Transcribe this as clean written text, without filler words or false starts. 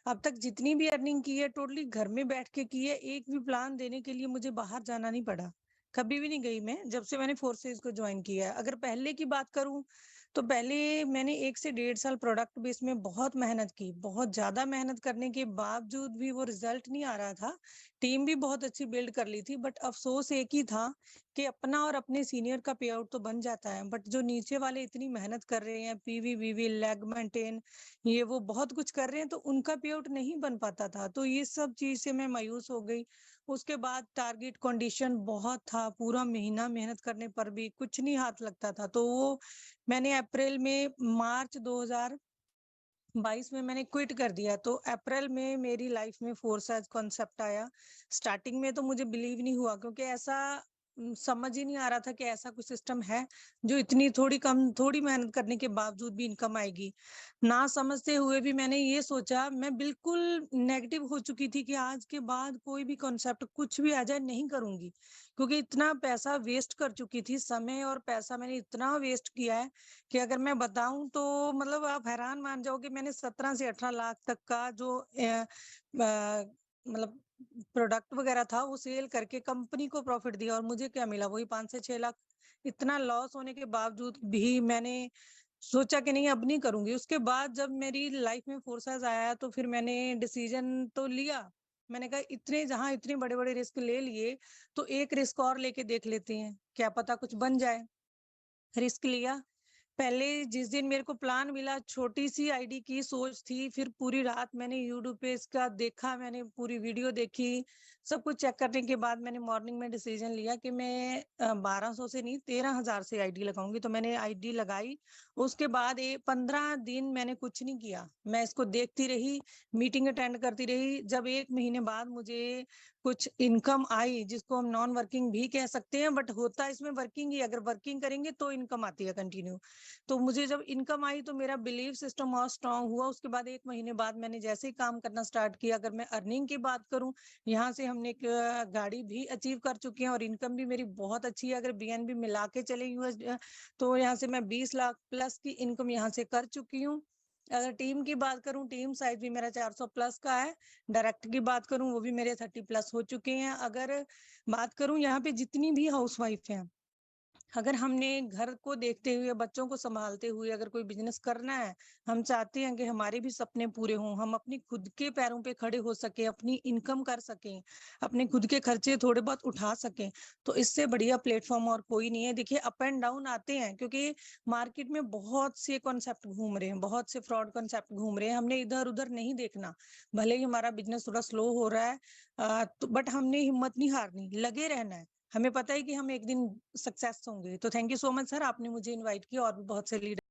अब तक जितनी भी अर्निंग की है टोटली घर में बैठ के की है। एक भी प्लान देने के लिए मुझे बाहर जाना नहीं पड़ा। कभी भी नहीं गई मैं, जब से मैंने फोर्सेस को ज्वाइन किया है। अगर पहले की बात करूं तो पहले मैंने 1 से 1.5 साल प्रोडक्ट बेस में बहुत मेहनत की। बहुत ज्यादा मेहनत करने के बावजूद भी वो रिजल्ट नहीं आ रहा था। टीम भी बहुत अच्छी बिल्ड कर ली थी, बट अफसोस एक ही था कि अपना और अपने सीनियर का पे आउट तो बन जाता है, बट जो नीचे वाले इतनी मेहनत कर रहे हैं, पीवी वीवी लेग मेंटेन, ये वो बहुत कुछ कर रहे हैं, तो उनका पे आउट नहीं बन पाता था। तो ये सब चीज से मैं मायूस हो गई। उसके बाद टारगेट कंडीशन बहुत था, पूरा महीना मेहनत करने पर भी कुछ नहीं हाथ लगता था। तो वो मैंने अप्रैल में, मार्च 2022 में मैंने क्विट कर दिया। तो अप्रैल में मेरी लाइफ में फोर्स एज कॉन्सेप्ट आया। स्टार्टिंग में तो मुझे बिलीव नहीं हुआ, क्योंकि ऐसा समझ ही नहीं आ रहा था कि ऐसा कुछ सिस्टम है जो इतनी थोड़ी मेहनत करने के बावजूद भी इनकम आएगी। ना समझते हुए भी मैंने ये सोचा, मैं बिल्कुल नेगेटिव हो चुकी थी कि आज के बाद कोई भी कॉन्सेप्ट कुछ भी आ जाए नहीं करूंगी, क्योंकि इतना पैसा वेस्ट कर चुकी थी। समय और पैसा मैंने इतना वेस्ट किया है कि अगर मैं बताऊं तो मतलब आप हैरान मान जाओगे। मैंने 17 से 18 लाख तक का जो मतलब प्रोडक्ट वगैरह था वो सेल करके कंपनी को प्रॉफिट दिया, और मुझे क्या मिला? वही 5 से 6 लाख। इतना लॉस होने के बावजूद भी मैंने सोचा कि नहीं, अब नहीं करूंगी। उसके बाद जब मेरी लाइफ में फोर्सेस आया तो फिर मैंने डिसीजन तो लिया। मैंने कहा इतने बड़े बड़े रिस्क ले लिए, तो एक रिस्क और लेके देख लेते हैं, क्या पता कुछ बन जाए। रिस्क लिया। पहले जिस दिन मेरे को प्लान मिला, छोटी सी आईडी की सोच थी, फिर पूरी रात मैंने यूट्यूब पे इसका देखा, मैंने पूरी वीडियो देखी। सब कुछ चेक करने के बाद मैंने मॉर्निंग में डिसीजन लिया कि मैं 1200 से नहीं, 13,000 से आईडी लगाऊंगी। तो मैंने आईडी लगाई। उसके बाद 15 दिन मैंने कुछ नहीं किया, मैं इसको देखती रही, मीटिंग अटेंड करती रही। जब 1 महीने बाद मुझे कुछ इनकम आई, जिसको हम नॉन वर्किंग भी कह सकते हैं, बट होता है इसमें वर्किंग ही। अगर वर्किंग करेंगे तो इनकम आती है कंटिन्यू। तो मुझे जब इनकम आई तो मेरा बिलीव सिस्टम और स्ट्रांग हुआ। उसके बाद 1 महीने बाद मैंने जैसे ही काम करना स्टार्ट किया, अगर मैं अर्निंग की बात करूं, यहाँ से हमने एक गाड़ी भी अचीव कर चुके हैं, और इनकम भी मेरी बहुत अच्छी है। अगर बीएनबी मिला के चले यूएस, तो यहाँ से मैं 20 लाख प्लस की इनकम यहाँ से कर चुकी हूँ। अगर टीम की बात करूं, टीम साइज भी मेरा 400 प्लस का है। डायरेक्ट की बात करूं, वो भी मेरे 30 प्लस हो चुके हैं। अगर बात करूं यहाँ पे जितनी भी हाउसवाइफ हैं, अगर हमने घर को देखते हुए, बच्चों को संभालते हुए अगर कोई बिजनेस करना है, हम चाहते हैं कि हमारे भी सपने पूरे हों, हम अपनी खुद के पैरों पे खड़े हो सके, अपनी इनकम कर सकें, अपने खुद के खर्चे थोड़े बहुत उठा सकें, तो इससे बढ़िया प्लेटफॉर्म और कोई नहीं है। देखिए, अप एंड डाउन आते हैं, क्योंकि मार्केट में बहुत से कॉन्सेप्ट घूम रहे हैं, बहुत से फ्रॉड कॉन्सेप्ट घूम रहे हैं। हमने इधर उधर नहीं देखना। भले ही हमारा बिजनेस थोड़ा स्लो हो रहा है, तो बट हमने हिम्मत नहीं हारनी, लगे रहना है। हमें पता है कि हम एक दिन सक्सेस होंगे। तो thank you so much sir, आपने मुझे इनवाइट किया, और भी बहुत से लीडर